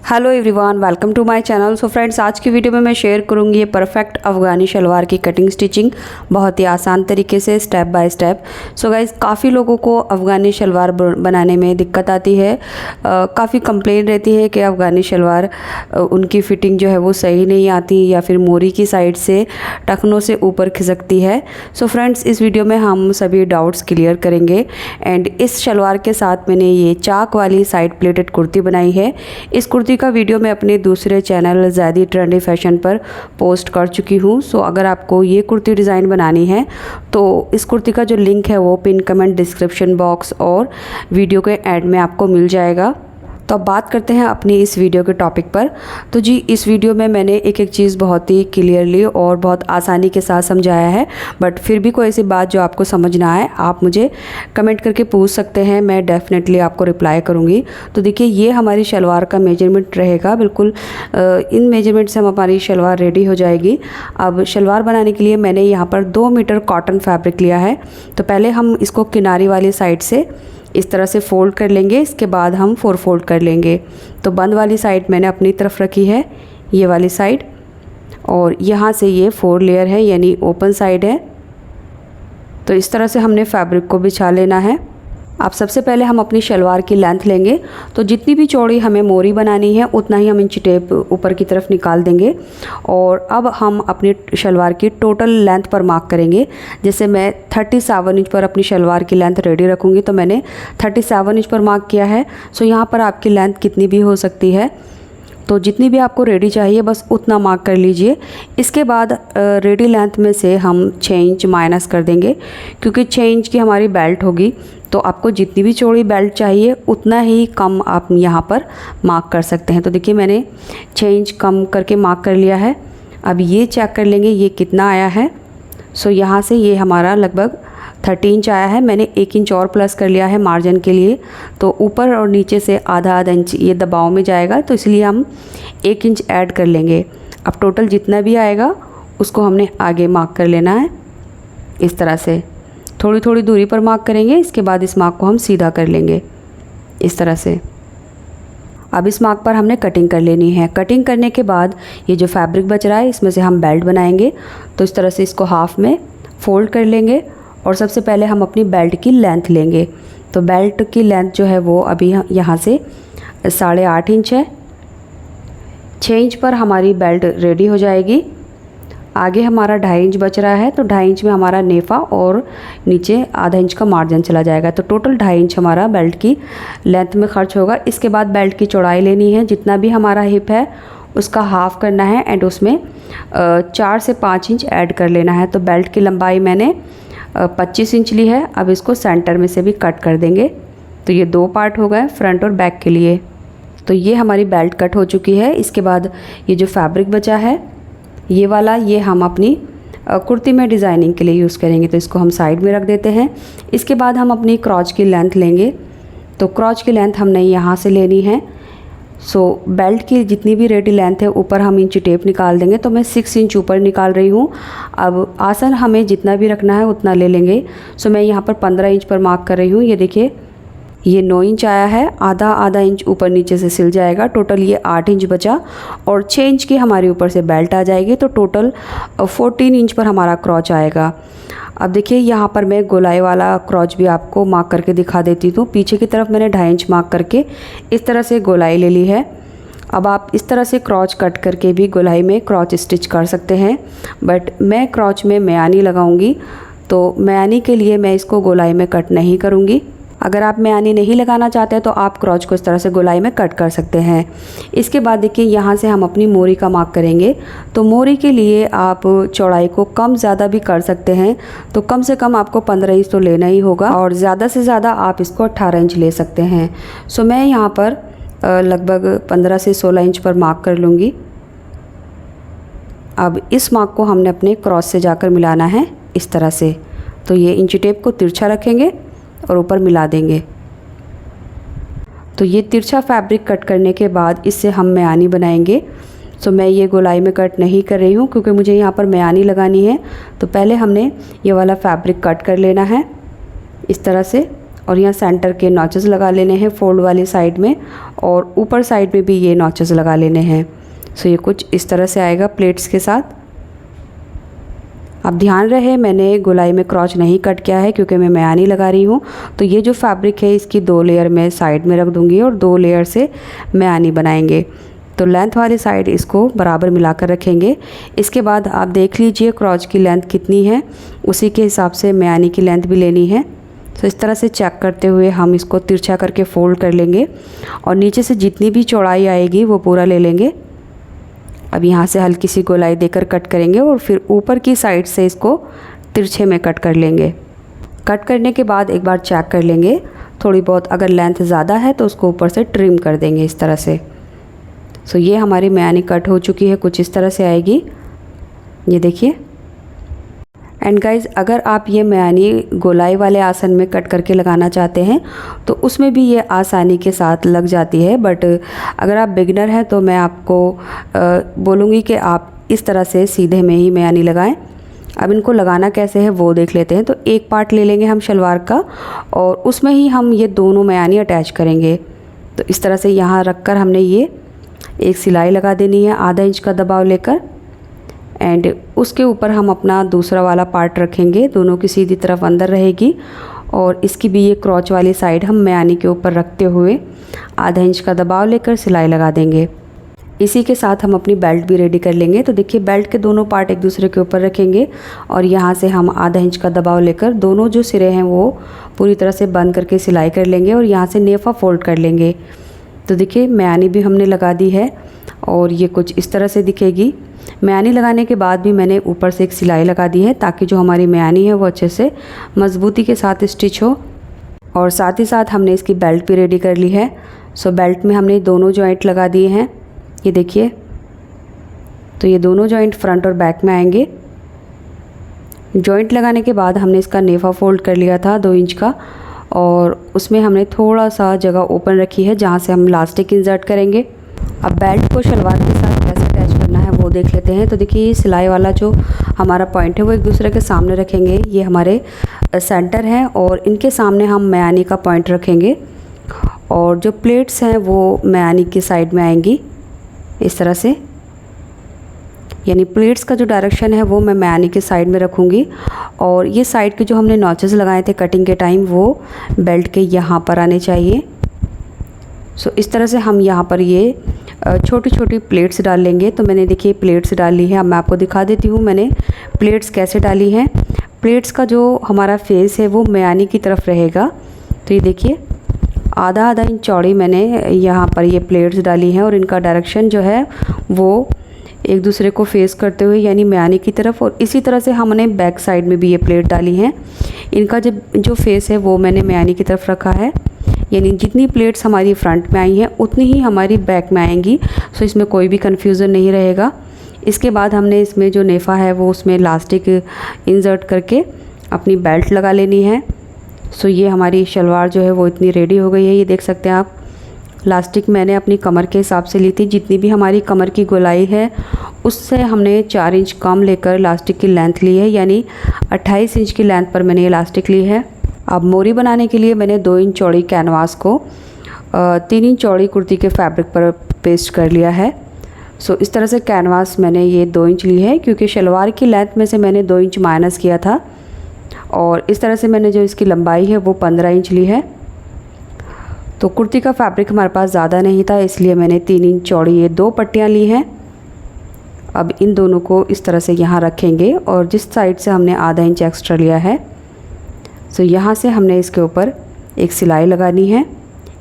Hello everyone, welcome to my channel. So friends, आज की video में मैं शेयर करूंगी ये परफेक्ट अफ़गानी शलवार की कटिंग स्टिचिंग बहुत ही आसान तरीके से step by step. So guys, काफ़ी लोगों को अफ़गानी शलवार बनाने में दिक्कत आती है। काफ़ी कंप्लेन रहती है कि अफ़गानी शलवार उनकी फ़िटिंग जो है वो सही नहीं आती या फिर मोरी की साइड से टखनों से ऊपर खिसकती है। सो फ्रेंड्स, इस वीडियो में हम सभी डाउट्स क्लियर करेंगे। एंड इस शलवार के साथ मैंने ये चाक वाली साइड प्लेटेड कुर्ती बनाई है। इस कुर्ती का वीडियो मैं अपने दूसरे चैनल ज़्यादा ट्रेंडी फैशन पर पोस्ट कर चुकी हूँ। सो अगर आपको ये कुर्ती डिज़ाइन बनानी है तो इस कुर्ती का जो लिंक है वो पिन कमेंट डिस्क्रिप्शन बॉक्स और वीडियो के एंड में आपको मिल जाएगा। तो अब बात करते हैं अपनी इस वीडियो के टॉपिक पर। तो जी, इस वीडियो में मैंने एक एक चीज़ बहुत ही क्लियरली और बहुत आसानी के साथ समझाया है। बट फिर भी कोई ऐसी बात जो आपको समझ ना आए, आप मुझे कमेंट करके पूछ सकते हैं, मैं डेफिनेटली आपको रिप्लाई करूँगी। तो देखिए, ये हमारी शलवार का मेजरमेंट रहेगा। बिल्कुल इन मेजरमेंट से हमारी शलवार रेडी हो जाएगी। अब शलवार बनाने के लिए मैंने यहाँ पर 2 मीटर कॉटन फैब्रिक लिया है। तो पहले हम इसको किनारी वाली साइड से इस तरह से फोल्ड कर लेंगे, इसके बाद हम 4 फोल्ड कर लेंगे। तो बंद वाली साइड मैंने अपनी तरफ रखी है, ये वाली साइड, और यहाँ से ये 4 लेयर है यानी ओपन साइड है। तो इस तरह से हमने फैब्रिक को बिछा लेना है। अब सबसे पहले हम अपनी शलवार की लेंथ लेंगे। तो जितनी भी चौड़ी हमें मोरी बनानी है उतना ही हम इंची टेप ऊपर की तरफ निकाल देंगे। और अब हम अपनी शलवार की टोटल लेंथ पर मार्क करेंगे। जैसे मैं 37 इंच पर अपनी शलवार की लेंथ रेडी रखूँगी, तो मैंने 37 इंच पर मार्क किया है। सो यहाँ पर आपकी लेंथ कितनी भी हो सकती है, तो जितनी भी आपको रेडी चाहिए बस उतना मार्क कर लीजिए। इसके बाद रेडी लेंथ में से हम 6 इंच माइनस कर देंगे, क्योंकि 6 इंच की हमारी बेल्ट होगी। तो आपको जितनी भी चौड़ी बेल्ट चाहिए उतना ही कम आप यहाँ पर मार्क कर सकते हैं। तो देखिए, मैंने 6 इंच कम करके मार्क कर लिया है। अब ये चेक कर लेंगे ये कितना आया है। सो यहाँ से ये हमारा लगभग 30 इंच आया है। मैंने 1 इंच और प्लस कर लिया है मार्जिन के लिए। तो ऊपर और नीचे से आधा इंच ये दबाव में जाएगा, तो इसलिए हम 1 इंच ऐड कर लेंगे। अब टोटल जितना भी आएगा उसको हमने आगे मार्क कर लेना है। इस तरह से थोड़ी थोड़ी दूरी पर मार्क करेंगे। इसके बाद इस मार्क को हम सीधा कर लेंगे इस तरह से। अब इस मार्क पर हमने कटिंग कर लेनी है। कटिंग करने के बाद ये जो फैब्रिक बच रहा है इसमें से हम बेल्ट बनाएंगे। तो इस तरह से इसको हाफ में फोल्ड कर लेंगे और सबसे पहले हम अपनी बेल्ट की लेंथ लेंगे। तो बेल्ट की लेंथ जो है वो अभी यहाँ से 8.5 इंच है। 6 इंच पर हमारी बेल्ट रेडी हो जाएगी। आगे हमारा 2.5 इंच बच रहा है, तो 2.5 इंच में हमारा नेफा और नीचे आधा इंच का मार्जिन चला जाएगा। तो टोटल 2.5 इंच हमारा बेल्ट की लेंथ में खर्च होगा। इसके बाद बेल्ट की चौड़ाई लेनी है, जितना भी हमारा हिप है उसका हाफ करना है एंड उसमें 4 से 5 इंच ऐड कर लेना है। तो बेल्ट की लंबाई मैंने 25 इंच ली है। अब इसको सेंटर में से भी कट कर देंगे। तो ये 2 पार्ट हो गए, फ्रंट और बैक के लिए। तो ये हमारी बेल्ट कट हो चुकी है। इसके बाद ये जो फैब्रिक बचा है ये वाला, ये हम अपनी कुर्ती में डिज़ाइनिंग के लिए यूज़ करेंगे। तो इसको हम साइड में रख देते हैं। इसके बाद हम अपनी क्रॉच की लेंथ लेंगे। तो क्रॉच की लेंथ हमने यहाँ से लेनी है। सो बेल्ट की जितनी भी रेडी लेंथ है ऊपर हम इंची टेप निकाल देंगे। तो मैं 6 इंच ऊपर निकाल रही हूँ। अब आसन हमें जितना भी रखना है उतना ले लेंगे। सो मैं यहाँ पर 15 इंच पर मार्क कर रही हूँ। ये देखिए, ये 9 इंच आया है, आधा इंच ऊपर नीचे से सिल जाएगा। टोटल ये 8 इंच बचा और 6 इंच की हमारी ऊपर से बेल्ट आ जाएगी। तो टोटल 14 इंच पर हमारा क्रॉच आएगा। अब देखिए, यहाँ पर मैं गोलाई वाला क्रॉच भी आपको मार्क करके दिखा देती हूँ। पीछे की तरफ मैंने 2.5 इंच मार्क करके इस तरह से गोलाई ले ली है। अब आप इस तरह से क्रॉच कट करके भी गोलाई में क्रॉच स्टिच कर सकते हैं, बट मैं क्रॉच में म्यानी लगाऊंगी। तो म्यानी के लिए मैं इसको गोलाई में कट नहीं करूँगी। अगर आप म्यानी नहीं लगाना चाहते हैं तो आप क्रॉच को इस तरह से गोलाई में कट कर सकते हैं। इसके बाद देखिए, यहाँ से हम अपनी मोरी का मार्क करेंगे। तो मोरी के लिए आप चौड़ाई को कम ज़्यादा भी कर सकते हैं। तो कम से कम आपको 15 इंच तो लेना ही होगा और ज़्यादा से ज़्यादा आप इसको 18 इंच ले सकते हैं। सो मैं यहाँ पर लगभग 15 से 16 इंच पर मार्क कर लूँगी। अब इस मार्क को हमने अपने क्रॉस से जाकर मिलाना है इस तरह से। तो ये इंची टेप को तिरछा रखेंगे और ऊपर मिला देंगे। तो ये तिरछा फैब्रिक कट करने के बाद इससे हम म्यानी बनाएंगे। सो मैं ये गोलाई में कट नहीं कर रही हूँ क्योंकि मुझे यहाँ पर म्यानी लगानी है। तो पहले हमने ये वाला फैब्रिक कट कर लेना है इस तरह से और यहाँ सेंटर के नॉचेस लगा लेने हैं फोल्ड वाली साइड में, और ऊपर साइड में भी ये नॉचेस लगा लेने हैं। सो ये कुछ इस तरह से आएगा प्लेट्स के साथ। अब ध्यान रहे मैंने गोलाई में क्रॉच नहीं कट किया है क्योंकि मैं मयानी लगा रही हूँ। तो ये जो फैब्रिक है इसकी 2 लेयर मैं साइड में रख दूँगी और 2 लेयर से मयानी बनाएंगे। तो लेंथ वाली साइड इसको बराबर मिलाकर रखेंगे। इसके बाद आप देख लीजिए क्रॉच की लेंथ कितनी है, उसी के हिसाब से मयानी की लेंथ भी लेनी है। तो इस तरह से चेक करते हुए हम इसको तिरछा करके फोल्ड कर लेंगे और नीचे से जितनी भी चौड़ाई आएगी वो पूरा ले लेंगे। अब यहाँ से हल्की सी गोलाई देकर कट करेंगे और फिर ऊपर की साइड से इसको तिरछे में कट कर लेंगे। कट करने के बाद एक बार चेक कर लेंगे, थोड़ी बहुत अगर लेंथ ज़्यादा है तो उसको ऊपर से ट्रिम कर देंगे इस तरह से। सो ये हमारी मयानी कट हो चुकी है, कुछ इस तरह से आएगी, ये देखिए। एंड गाइज अगर आप ये मयानी गोलाई वाले आसन में कट करके लगाना चाहते हैं तो उसमें भी ये आसानी के साथ लग जाती है। बट अगर आप बिगिनर हैं तो मैं आपको बोलूँगी कि आप इस तरह से सीधे में ही मयानी लगाएं। अब इनको लगाना कैसे है वो देख लेते हैं। तो एक पार्ट ले लेंगे हम शलवार का और उसमें ही हम ये दोनों मयानी अटैच करेंगे। तो इस तरह से यहाँ रख कर हमने ये एक सिलाई लगा देनी है आधा इंच का दबाव लेकर, एंड उसके ऊपर हम अपना दूसरा वाला पार्ट रखेंगे, दोनों की सीधी तरफ अंदर रहेगी और इसकी भी ये क्रॉच वाली साइड हम मयानी के ऊपर रखते हुए आधा इंच का दबाव लेकर सिलाई लगा देंगे। इसी के साथ हम अपनी बेल्ट भी रेडी कर लेंगे। तो देखिए बेल्ट के दोनों पार्ट एक दूसरे के ऊपर रखेंगे और यहाँ से हम आधा इंच का दबाव लेकर दोनों जो सिरे हैं वो पूरी तरह से बंद करके सिलाई कर लेंगे और यहाँ से नेफा फोल्ड कर लेंगे। तो देखिए मयानी भी हमने लगा दी है और ये कुछ इस तरह से दिखेगी। मयानी लगाने के बाद भी मैंने ऊपर से एक सिलाई लगा दी है ताकि जो हमारी मयानी है वो अच्छे से मजबूती के साथ स्टिच हो। और साथ ही साथ हमने इसकी बेल्ट भी रेडी कर ली है। सो बेल्ट में हमने दोनों जॉइंट लगा दिए हैं, ये देखिए। तो ये दोनों जॉइंट फ्रंट और बैक में आएंगे। जॉइंट लगाने के बाद हमने इसका नेफा फोल्ड कर लिया था 2 इंच का और उसमें हमने थोड़ा सा जगह ओपन रखी है जहाँ से हम इलास्टिक इंसर्ट करेंगे। अब बेल्ट को शलवार के साथ कैसे अटैच करना है वो देख लेते हैं। तो देखिए ये सिलाई वाला जो हमारा पॉइंट है वो एक दूसरे के सामने रखेंगे, ये हमारे सेंटर हैं और इनके सामने हम मयानी का पॉइंट रखेंगे और जो प्लेट्स हैं वो मयानी की साइड में आएंगी इस तरह से, यानी प्लेट्स का जो डायरेक्शन है वो मैं मयानी के साइड में रखूँगी और ये साइड के जो हमने नॉचेस लगाए थे कटिंग के टाइम वो बेल्ट के यहाँ पर आने चाहिए। सो इस तरह से हम यहाँ पर ये छोटी छोटी प्लेट्स डाल लेंगे। तो मैंने देखिए प्लेट्स डाली है, अब मैं आपको दिखा देती हूँ मैंने प्लेट्स कैसे डाली हैं। प्लेट्स का जो हमारा फेस है वो मयानी की तरफ रहेगा। तो ये देखिए आधा इंच चौड़ी मैंने यहाँ पर ये प्लेट्स डाली हैं और इनका डायरेक्शन जो है वो एक दूसरे को फेस करते हुए यानी मयानी की तरफ, और इसी तरह से हमने बैक साइड में भी ये प्लेट डाली हैं। इनका जो फेस है वो मैंने मयानी की तरफ रखा है, यानी जितनी प्लेट्स हमारी फ्रंट में आई हैं उतनी ही हमारी बैक में आएंगी। सो इसमें कोई भी कन्फ्यूज़न नहीं रहेगा। इसके बाद हमने इसमें जो नेफा है वो उसमें इलास्टिक इंसर्ट करके अपनी बेल्ट लगा लेनी है। सो ये हमारी शलवार जो है वो इतनी रेडी हो गई है, ये देख सकते हैं आप। इलास्टिक मैंने अपनी कमर के हिसाब से ली थी, जितनी भी हमारी कमर की गोलाई है उससे हमने 4 इंच कम लेकर इलास्टिक की लेंथ ली है, यानी 28 इंच की लेंथ पर मैंने इलास्टिक ली है। अब मोरी बनाने के लिए मैंने 2 इंच चौड़ी कैनवास को 3 इंच चौड़ी कुर्ती के फैब्रिक पर पेस्ट कर लिया है। सो इस तरह से कैनवास मैंने ये 2 इंच ली है क्योंकि शलवार की लेंथ में से मैंने 2 इंच माइनस किया था और इस तरह से मैंने जो इसकी लंबाई है वो 15 इंच ली है। तो कुर्ती का फैब्रिक हमारे पास ज़्यादा नहीं था इसलिए मैंने 3 इंच चौड़ी ये 2 पट्टियाँ ली हैं। अब इन दोनों को इस तरह से यहाँ रखेंगे और जिस साइड से हमने आधा इंच एक्स्ट्रा लिया है सो यहाँ से हमने इसके ऊपर एक सिलाई लगानी है।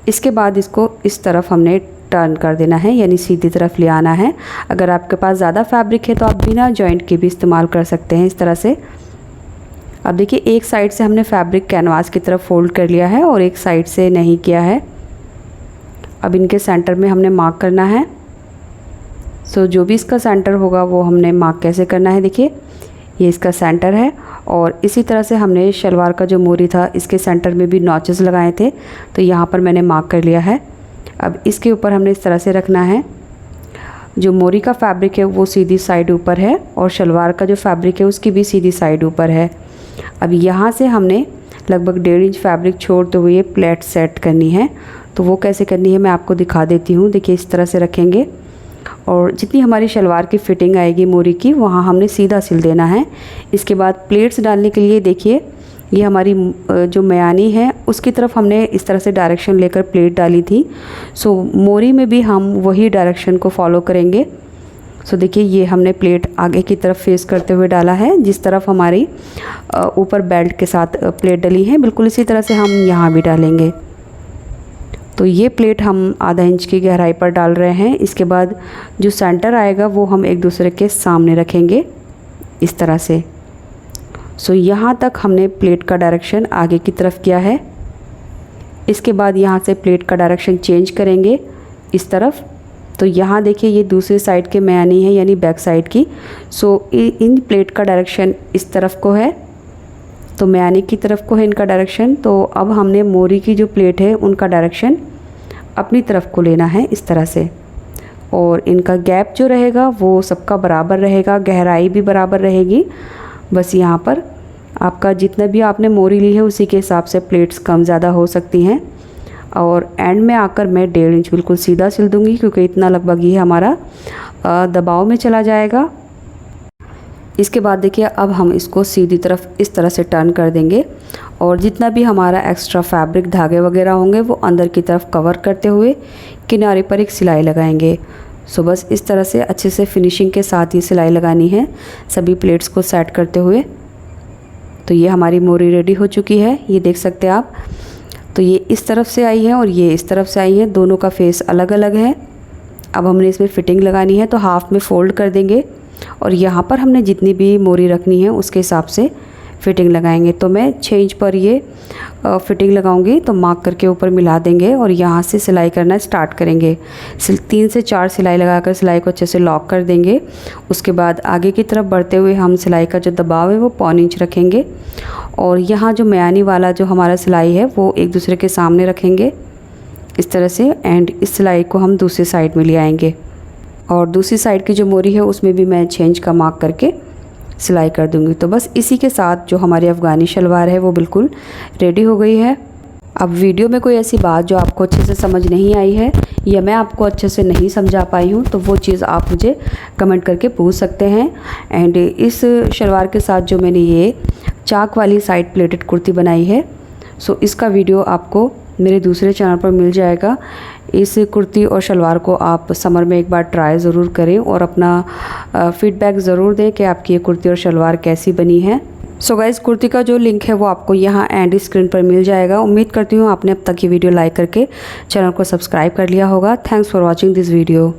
इसके बाद इसको इस तरफ हमने टर्न कर देना है, यानी सीधी तरफ ले आना है। अगर आपके पास ज़्यादा फैब्रिक है तो आप बिना जॉइंट के भी इस्तेमाल कर सकते हैं इस तरह से। अब देखिए एक साइड से हमने फैब्रिक कैनवास की तरफ फोल्ड कर लिया है और एक साइड से नहीं किया है। अब इनके सेंटर में हमने मार्क करना है। सो जो भी इसका सेंटर होगा वो हमने मार्क कैसे करना है, देखिए ये इसका सेंटर है और इसी तरह से हमने शलवार का जो मोरी था इसके सेंटर में भी नॉचेस लगाए थे, तो यहाँ पर मैंने मार्क कर लिया है। अब इसके ऊपर हमने इस तरह से रखना है। जो मोरी का फैब्रिक है वो सीधी साइड ऊपर है और शलवार का जो फैब्रिक है उसकी भी सीधी साइड ऊपर है। अब यहाँ से हमने लगभग 1.5 इंच फैब्रिक छोड़ते हुए प्लेट सेट करनी है। तो वो कैसे करनी है मैं आपको दिखा देती हूँ। देखिए इस तरह से रखेंगे और जितनी हमारी शलवार की फिटिंग आएगी मोरी की वहाँ हमने सीधा सिल देना है। इसके बाद प्लेट्स डालने के लिए देखिए ये हमारी जो मयानी है उसकी तरफ हमने इस तरह से डायरेक्शन लेकर प्लेट डाली थी। सो मोरी में भी हम वही डायरेक्शन को फॉलो करेंगे। सो देखिए ये हमने प्लेट आगे की तरफ फेस करते हुए डाला है, जिस तरफ हमारी ऊपर बेल्ट के साथ प्लेट डली है बिल्कुल इसी तरह से हम यहाँ भी डालेंगे। तो ये प्लेट हम आधा इंच की गहराई पर डाल रहे हैं। इसके बाद जो सेंटर आएगा वो हम एक दूसरे के सामने रखेंगे इस तरह से। सो यहाँ तक हमने प्लेट का डायरेक्शन आगे की तरफ किया है। इसके बाद यहाँ से प्लेट का डायरेक्शन चेंज करेंगे इस तरफ। तो यहाँ देखिए ये दूसरी साइड के मयानी है यानी बैक साइड की। सो इन प्लेट का डायरेक्शन इस तरफ को है, तो मयानी की तरफ को है इनका डायरेक्शन। तो अब हमने मोरी की जो प्लेट है उनका डायरेक्शन अपनी तरफ को लेना है इस तरह से। और इनका गैप जो रहेगा वो सबका बराबर रहेगा, गहराई भी बराबर रहेगी। बस यहाँ पर आपका जितना भी आपने मोरी ली है उसी के हिसाब से प्लेट्स कम ज़्यादा हो सकती हैं। और एंड में आकर मैं 1.5 इंच बिल्कुल सीधा सिल दूँगी, क्योंकि इतना लगभग ये हमारा दबाव में चला जाएगा। इसके बाद देखिए अब हम इसको सीधी तरफ इस तरह से टर्न कर देंगे और जितना भी हमारा एक्स्ट्रा फैब्रिक धागे वगैरह होंगे वो अंदर की तरफ कवर करते हुए किनारे पर एक सिलाई लगाएंगे। सो बस इस तरह से अच्छे से फिनिशिंग के साथ ही सिलाई लगानी है सभी प्लेट्स को सेट करते हुए। तो ये हमारी मोरी रेडी हो चुकी है, ये देख सकते हैं आप। तो ये इस तरफ से आई है और ये इस तरफ से आई है, दोनों का फेस अलग अलग है। अब हमने इसमें फ़िटिंग लगानी है तो हाफ़ में फ़ोल्ड कर देंगे और यहाँ पर हमने जितनी भी मोरी रखनी है उसके हिसाब से फ़िटिंग लगाएंगे। तो मैं 6 इंच पर ये फ़िटिंग लगाऊंगी, तो मार्क करके ऊपर मिला देंगे और यहाँ से सिलाई करना स्टार्ट करेंगे। 3 से 4 सिलाई लगाकर सिलाई को अच्छे से लॉक कर देंगे। उसके बाद आगे की तरफ बढ़ते हुए हम सिलाई का जो दबाव है वो 1.25 इंच रखेंगे और यहाँ जो मयानी वाला जो हमारा सिलाई है वो एक दूसरे के सामने रखेंगे इस तरह से। एंड इस सिलाई को हम दूसरी साइड में ले आएंगे और दूसरी साइड की जो मोरी है उसमें भी मैं 6 इंच का मार्क करके सिलाई कर दूंगी। तो बस इसी के साथ जो हमारी अफ़गानी शलवार है वो बिल्कुल रेडी हो गई है। अब वीडियो में कोई ऐसी बात जो आपको अच्छे से समझ नहीं आई है या मैं आपको अच्छे से नहीं समझा पाई हूँ तो वो चीज़ आप मुझे कमेंट करके पूछ सकते हैं। एंड इस शलवार के साथ जो मैंने ये चाक वाली साइड प्लेटेड कुर्ती बनाई है, सो इसका वीडियो आपको मेरे दूसरे चैनल पर मिल जाएगा। इस कुर्ती और शलवार को आप समर में एक बार ट्राई ज़रूर करें और अपना फीडबैक ज़रूर दें कि आपकी ये कुर्ती और शलवार कैसी बनी है। सो गाइज़ कुर्ती का जो लिंक है वो आपको यहाँ एंड स्क्रीन पर मिल जाएगा। उम्मीद करती हूँ आपने अब तक ये वीडियो लाइक करके चैनल को सब्सक्राइब कर लिया होगा। Thanks for watching this video.